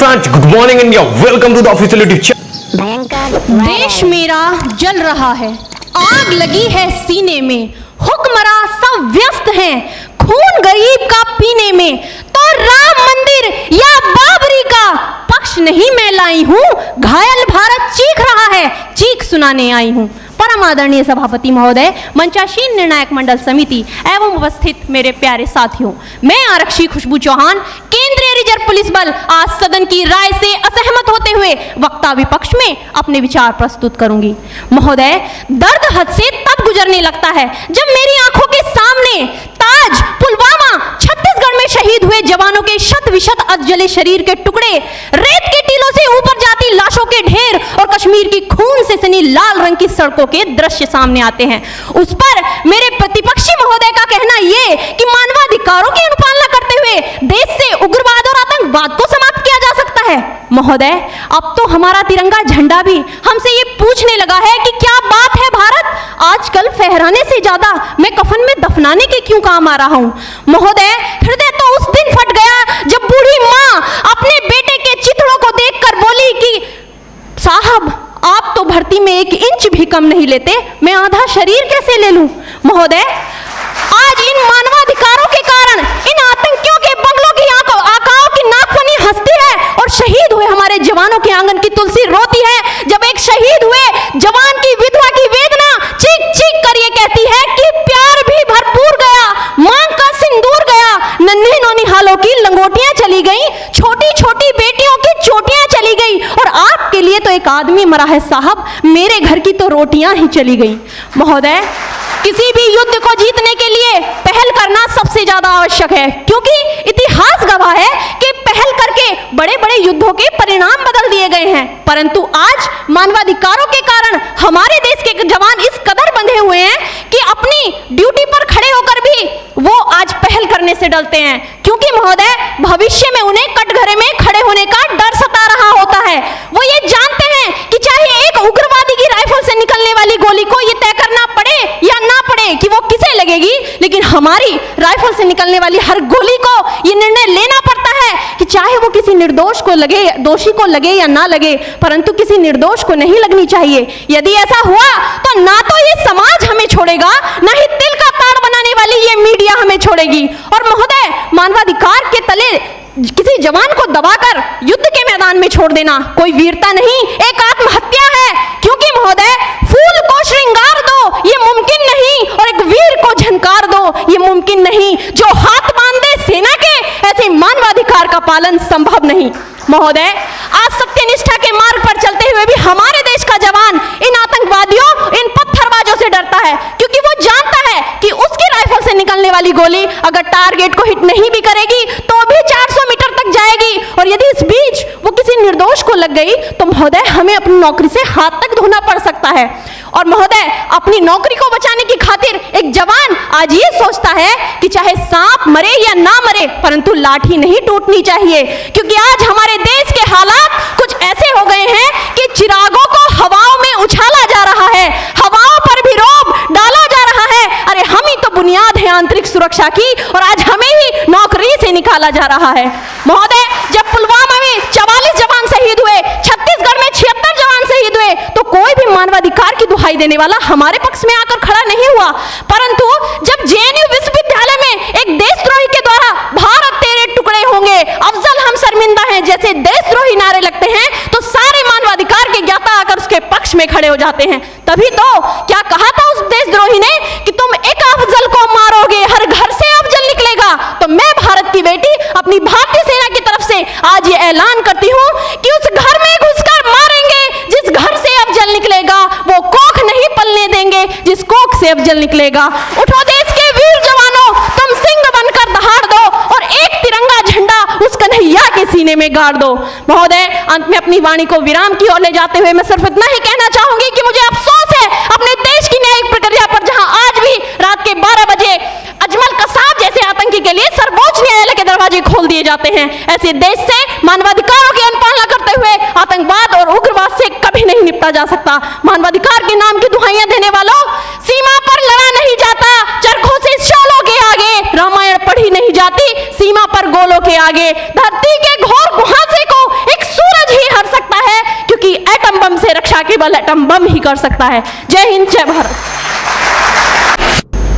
Friends, good morning India, welcome to the official YouTube channel. देश मेरा जल रहा है, आग लगी है सीने में, हुक्मरां सब व्यस्त हैं खून गरीब का पीने में, तो राम मंदिर या बाबरी का पक्ष नहीं मैं लाई हूँ, घायल भारत चीख रहा है, चीख सुनाने आई हूँ। परम आदरणीय सभापति महोदय, मंचासीन निर्णायक मंडल समिति एवं उपस्थित मेरे प्यारे साथियों, मैं आरक्षी खुशबू चौहान केंद्रीय रिजर्व पुलिस बल आज सदन की राय से असहमत होते हुए वक्ता विपक्ष में अपने विचार प्रस्तुत करूंगी। महोदय, दर्द हद से तब गुजरने लगता है जब मेरी आंखों के सामने ताज, पुलवामा, छत्तीसगढ़ में शहीद हुए जवानों के शत विशत अधजले शरीर के टुकड़े, रेत के टीलों से ऊपर जाती लाशों के ढेर और कश्मीर की खून से सनी लाल रंग की सड़कों के दृश्य सामने आते हैं। उस पर मेरे प्रतिपक्षी महोदय का कहना ये कि मानवाधिकारों की अनुपालना करते हुए देश से उग्रवाद और आतंकवाद को समाप्त किया जा सकता है। महोदय, अब तो हमारा तिरंगा झंडा भी हमसे ये पूछने लगा है कि क्या बात है भारत, आजकल फहराने से ज्यादा मैं कफन में दफनाने के क्यों काम आ रहा हूं। महोदय, हृदय तो उस दिन फट गया जब बूढ़ी मां अपने बेटे के चिथड़ों को देखकर बोली कि साहब, आप तो भर्ती में 1 इंच भी कम नहीं लेते, मैं आधा शरीर कैसे ले लूं। महोदय, आज इन मानवाधिकारों के कारण इन आतंकियों के बंगलों की आकाओं की नाकफनी हंसती है और शहीद हुए हमारे जवानों के आंगन की तुलसी रोती है। जब एक शहीद हुए जवान की विधवा की वेदना चीख चीख कर ये कहती है कि प्यार भी भरपूर गया, मांग का सिंदूर गया, नन्हे नौनिहालों की लंगोटियां चली गई, छोटी छोटी बेटियों की चोटियां चली गई और आपके लिए तो एक आदमी मरा है साहब, मेरे घर की तो रोटियां ही चली गई। महोदय, किसी भी युद्ध को जीतने के लिए पहल करना सबसे ज्यादा आवश्यक है, क्योंकि इतिहास गवाह है कि पहल करके बड़े बड़े युद्धों के परिणाम बदल दिए गए हैं। परंतु आज मानवाधिकारों के कारण हमारे देश के जवान इस कदर बंधे हुए हैं कि अपनी ड्यूटी पर खड़े होकर भी वो आज पहल करने से डरते हैं, क्योंकि महोदय भविष्य में उन्हें कटघरे में खड़े होने का डर सता रहा होता है। वो ये जानते हैं कि चाहे एक उग्रवादी की राइफल से निकलने वाली गोली को ये तय करना पड़े या ना पड़े कि वो किसे लगेगी, लेकिन हमारी राइफल से निकलने वाली हर गोली को ये निर्णय लेना पड़ता है कि चाहे वो किसी निर्दोष को लगे, दोषी को लगे या ना लगे, परंतु किसी निर्दोष को नहीं लगनी चाहिए। यदि ऐसा हुआ तो ना तो ये समाज हमें छोड़ेगा, ना ही तिल का ताड़ बनाने वाली ये मीडिया हमें छोड़ेगी। और महोदय, मानवाधिकार के तले किसी जवान को दबाकर युद्ध के मैदान में छोड़ देना कोई वीरता नहीं, एक आत्महत्या है। क्योंकि महोदय, फूल को श्रृंगार दो ये मुमकिन नहीं और एक वीर को झनकार दो ये मुमकिन नहीं। जो हाथ बांध दे सेना के, ऐसे मानवाधिकार का पालन संभव नहीं। महोदय, आज सत्यनिष्ठा के मार्ग पर चलते हुए भी हमारे देश का जवान इन आतंकवादियों, इन पत्थरबाजों से डरता है, क्योंकि वो जानता है कि उसकी राइफल से निकलने वाली गोली अगर टारगेट को हिट नहीं भी करेगी तो भी 400 मीटर तक जाएगी, और यदि इस बीच वो किसी निर्दोष को लग गई तो महोदय हमें अपनी नौकरी से हाथ तक धोना पड़ सकता है। और महोदय, अपनी नौकरी को बचाने की खातिर एक जवान आज ये सोचता है कि चाहे सांप मरे या ना मरे, परंतु लाठी नहीं टूटनी चाहिए, क्योंकि आज हमारे देश के हालात कुछ ऐसे हो गए हैं कि चिरागों को हवाओं में उछाला जा रहा है, हवाओं पर भी रोब डाला जा रहा है। अरे हम ही तो बुनियाद है आंतरिक सुरक्षा की, और आज हमें ही नौकरी से निकाला जा रहा है। महोदय, जब पुलवामा में 44 जवान शहीद हुए, छत्तीसगढ़ में 76 जवान शहीद हुए, तो कोई भी मानवाधिकार की दुहाई देने वाला हमारे पक्ष में आकर खड़ा नहीं हुआ। परंतु जब जेएनयू विश्वविद्यालय में एक देशद्रोही के द्वारा भारत तेरे टुकड़े होंगे, अफजल हम शर्मिंदा हैं जैसे देशद्रोही नारे लगते हैं, तो सारे मानवाधिकार के ज्ञाता आकर उसके पक्ष में खड़े हो जाते हैं। तभी तो क्या कहा था उस देशद्रोही ने कि तुम एक अफजल को मारोगे हर घर से अफजल निकलेगा। तो मैं भारत की बेटी अपनी भारतीय सेना की तरफ से आज ये ऐलान करती हूँ कि उस घर में घुसकर मारेंगे जिस घर से अफजल निकलेगा, वो कोख नहीं पलने देंगे जिस कोख से अफजल निकलेगा। उठो देश के वीर जवानों, तुम सिंह बनकर दहाड़ दो और एक तिरंगा झंडा उस कन्हैया के सीने में गाड़ दो। महोदय, अंत में अपनी वाणी को विराम की ओर ले जाते हुए मैं सिर्फ इतना ही कहना चाहूंगी कि मुझे अफसोस है अपने देश की न्यायिक प्रक्रिया पर, जहां आज भी रात के 12 बजे अजमल कसाब जैसे आतंकी के लिए सर्वोच्च न्यायालय के दरवाजे खोल दिए जाते हैं। ऐसे देश से मानवाधिकारों की अनुपालना करते हुए आतंकवाद और उग्रवाद से कभी नहीं निपटा जा सकता। मानवाधिकार के नाम की दुहाइयां देने वालों, सीमा पर लड़ा नहीं जाता चरखों से शोलों के आगे, रामायण पढ़ी नहीं जाती सीमा पर गोलों के आगे। धरती के घोर कुहासे को एक केवल एटम बम ही कर सकता है। जय हिंद, जय भारत।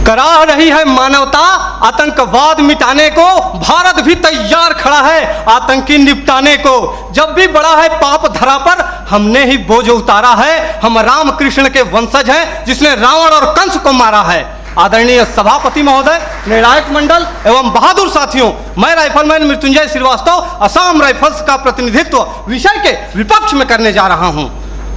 करा रही है मानवता आतंकवाद मिटाने को, भारत भी तैयार खड़ा है आतंकी निपटाने को। जब भी बड़ा है पाप धरा पर, हमने ही बोझ उतारा है। हम राम कृष्ण के वंशज हैं, जिसने रावण और कंस को मारा है। आदरणीय सभापति महोदय, निर्णायक मंडल एवं बहादुर साथियों, मैं राइफलमैन मृत्युंजय श्रीवास्तव असम राइफल्स का प्रतिनिधित्व विषय के विपक्ष में करने जा रहा हूं।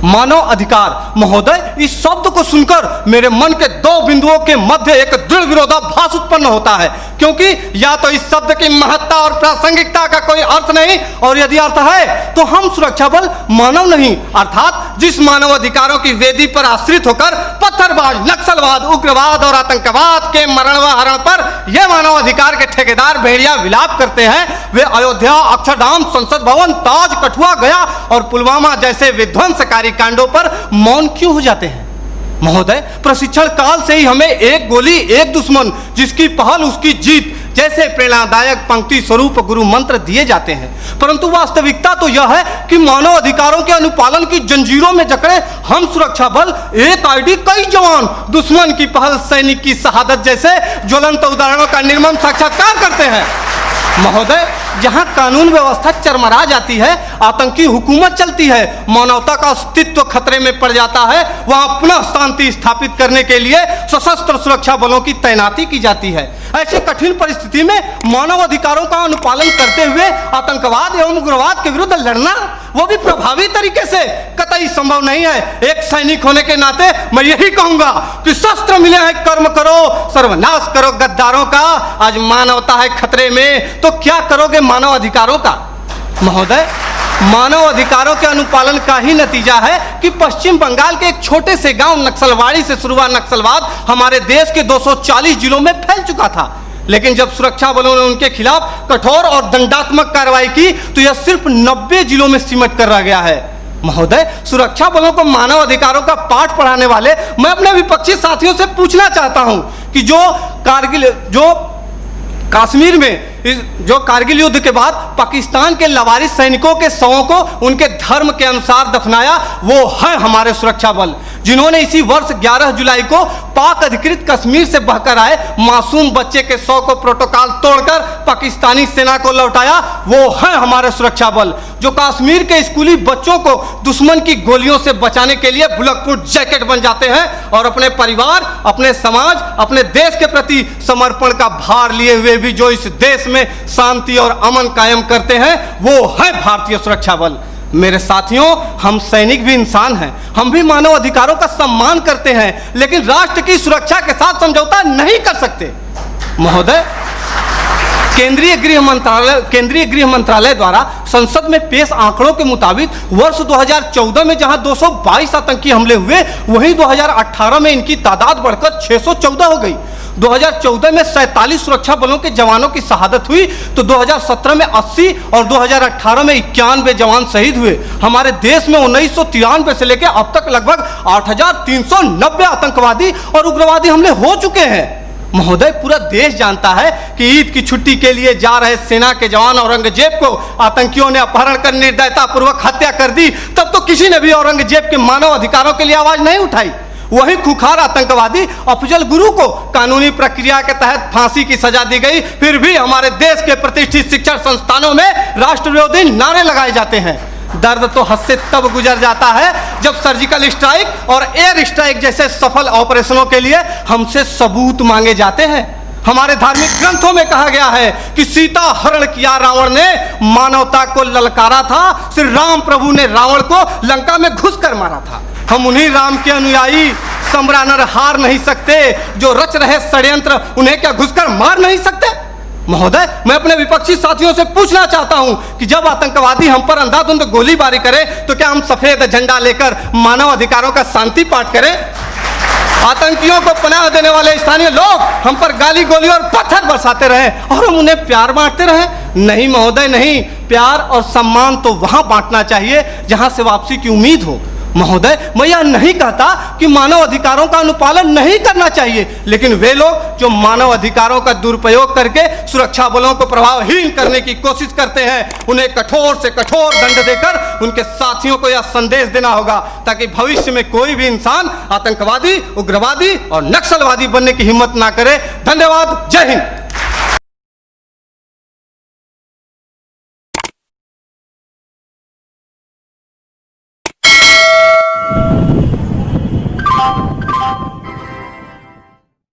मानव अधिकार महोदय, इस शब्द को सुनकर मेरे मन के दो बिंदुओं के मध्य एक दृढ़ विरोधाभास उत्पन्न होता है, क्योंकि या तो इस शब्द की महत्ता और प्रासंगिकता का कोई अर्थ नहीं, और यदि अर्थ है तो हम सुरक्षा बल मानव नहीं, अर्थात जिस मानव अधिकारों की वेदी पर आश्रित होकर पत्थरबाज, नक्सलवाद, उग्रवाद और आतंकवाद के मरण व हरण पर यह मानव अधिकार के ठेकेदार भेड़िया विलाप करते हैं, वे अयोध्या, अक्षरधाम, संसद भवन, ताज, कठुआ, गया और पुलवामा जैसे विध्वंसकारी कांडों पर मौन क्यों हो जाते हैं? महोदय, प्रशिक्षण काल से ही हमें एक गोली एक दुश्मन, जिसकी पहल उसकी जीत जैसे प्रेरणादायक पंक्ति स्वरूप गुरु मंत्र दिए जाते हैं, परंतु वास्तविकता तो यह है कि मानव अधिकारों के अनुपालन की जंजीरों में जकड़े हम सुरक्षा बल एक आईडी कई जवान दुश्मन की पहल, सैनिक की शहादत जैसे ज्वलंत उदाहरणों का निर्मम साक्षात्कार करते हैं। महोदय, जहां कानून व्यवस्था चरमरा जाती है, आतंकी हुकूमत चलती है, मानवता का अस्तित्व खतरे में पड़ जाता है, वहां पुनः शांति स्थापित करने के लिए सशस्त्र सुरक्षा बलों की तैनाती की जाती है। ऐसी कठिन परिस्थिति में मानव अधिकारों का अनुपालन करते हुए आतंकवाद एवं उग्रवाद के विरुद्ध लड़ना, वो भी प्रभावी तरीके से, कतई संभव नहीं है। एक सैनिक होने के नाते मैं यही कहूंगा कि शस्त्र मिले हैं, कर्म करो, सर्वनाश करो गद्दारों का। आज मानवता है खतरे में, तो क्या करोगे मानव अधिकारों का? महोदय, मानव अधिकारों के अनुपालन का ही नतीजा है कि पश्चिम बंगाल के एक छोटे से गांव नक्सलवाड़ी से शुरू हुआ नक्सलवाद हमारे देश के 240 जिलों में फैल चुका था, लेकिन जब सुरक्षा बलों ने उनके खिलाफ कठोर और दंडात्मक कार्रवाई की तो यह सिर्फ 90 जिलों में सीमित कर रहा गया है। महोदय, सुरक्षा बलों को मानव अधिकारों का पाठ पढ़ाने वाले मैं अपने विपक्षी साथियों से पूछना चाहता हूं कि कश्मीर में जो कारगिल युद्ध के बाद पाकिस्तान के लवारिस सैनिकों के शवों को उनके धर्म के अनुसार दफनाया, वो है हमारे सुरक्षा बल, जिन्होंने इसी वर्ष 11 जुलाई को पाक अधिकृत कश्मीर से बहकर आए मासूम बच्चे के शव को प्रोटोकॉल तोड़कर पाकिस्तानी सेना को लौटाया, वो है हमारे सुरक्षा बल, जो कश्मीर के स्कूली बच्चों को दुश्मन की गोलियों से बचाने के लिए बुलेट प्रूफ जैकेट बन जाते हैं और अपने परिवार, अपने समाज, अपने देश के प्रति समर्पण का भार लिए हुए भी जो इस देश में शांति और अमन कायम करते हैं, वो है भारतीय सुरक्षा बल। मेरे साथियों, हम सैनिक भी इंसान हैं, हम भी मानव अधिकारों का सम्मान करते हैं, लेकिन राष्ट्र की सुरक्षा के साथ समझौता नहीं कर सकते। महोदय, केंद्रीय गृह मंत्रालय द्वारा संसद में पेश आंकड़ों के मुताबिक वर्ष 2014 में जहां 222 आतंकी हमले हुए, वहीं 2018 में इनकी तादाद बढ़कर 614 हो गई। 2014 में 47 सुरक्षा बलों के जवानों की शहादत हुई तो 2017 में 80 और 2018 में 91 जवान शहीद हुए। हमारे देश में 1993 से लेकर अब तक लगभग 8,390 आतंकवादी और उग्रवादी हमले हो चुके हैं। महोदय, पूरा देश जानता है कि ईद की छुट्टी के लिए जा रहे सेना के जवान औरंगजेब को आतंकियों ने अपहरण कर निर्दयतापूर्वक हत्या कर दी, तब तो किसी ने भी औरंगजेब के मानव अधिकारों के लिए आवाज नहीं उठाई। वही खुखार आतंकवादी अफजल गुरु को कानूनी प्रक्रिया के तहत फांसी की सजा दी गई, फिर भी हमारे देश के प्रतिष्ठित शिक्षण संस्थानों में राष्ट्र विरोधी नारे लगाए जाते हैं। दर्द तो हद से तब गुजर जाता है जब सर्जिकल स्ट्राइक और एयर स्ट्राइक जैसे सफल ऑपरेशनों के लिए हमसे सबूत मांगे जाते हैं। हमारे धार्मिक ग्रंथों में कहा गया है कि सीता हरण किया रावण ने, मानवता को ललकारा था, श्री राम प्रभु ने रावण को लंका में घुसकर मारा था। हम उन्हीं राम के अनुयायी सम्रानर हार नहीं सकते, जो रच रहे षड्यंत्र उन्हें क्या घुसकर मार नहीं सकते? महोदय, मैं अपने विपक्षी साथियों से पूछना चाहता हूं कि जब आतंकवादी हम पर अंधाधुंध गोलीबारी करें तो क्या हम सफेद झंडा लेकर मानव अधिकारों का शांति पाठ करें? आतंकियों को पनाह देने वाले स्थानीय लोग हम पर गाली गोली और पत्थर बरसाते रहे और हम उन्हें प्यार बांटते रहे? नहीं महोदय, नहीं। प्यार और सम्मान तो वहां बांटना चाहिए जहां से वापसी की उम्मीद हो। महोदय, मैं यह नहीं कहता कि मानव अधिकारों का अनुपालन नहीं करना चाहिए, लेकिन वे लोग जो मानव अधिकारों का दुरुपयोग करके सुरक्षा बलों को प्रभावहीन करने की कोशिश करते हैं, उन्हें कठोर से कठोर दंड देकर उनके साथियों को यह संदेश देना होगा, ताकि भविष्य में कोई भी इंसान आतंकवादी, उग्रवादी और नक्सलवादी बनने की हिम्मत ना करे। धन्यवाद। जय हिंद।